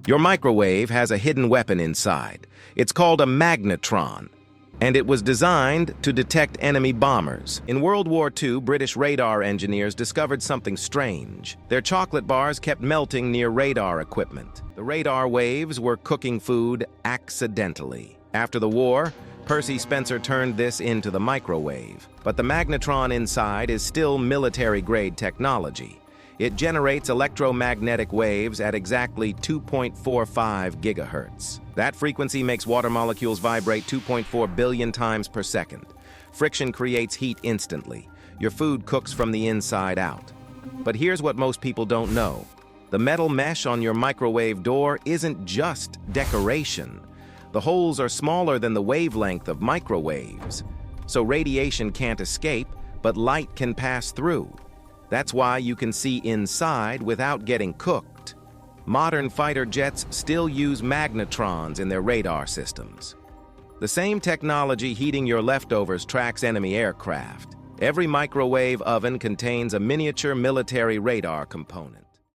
Your microwave has a hidden weapon inside. It's called a magnetron, and it was designed to detect enemy bombers. In World War II, British radar engineers discovered something strange. Their chocolate bars kept melting near radar equipment. The radar waves were cooking food accidentally. After the war, Percy Spencer turned this into the microwave. But the magnetron inside is still military-grade technology. It generates electromagnetic waves at exactly 2.45 gigahertz. That frequency makes water molecules vibrate 2.4 billion times per second. Friction creates heat instantly. Your food cooks from the inside out. But here's what most people don't know. The metal mesh on your microwave door isn't just decoration. The holes are smaller than the wavelength of microwaves. So radiation can't escape, but light can pass through. That's why you can see inside without getting cooked. Modern fighter jets still use magnetrons in their radar systems. The same technology heating your leftovers tracks enemy aircraft. Every microwave oven contains a miniature military radar component.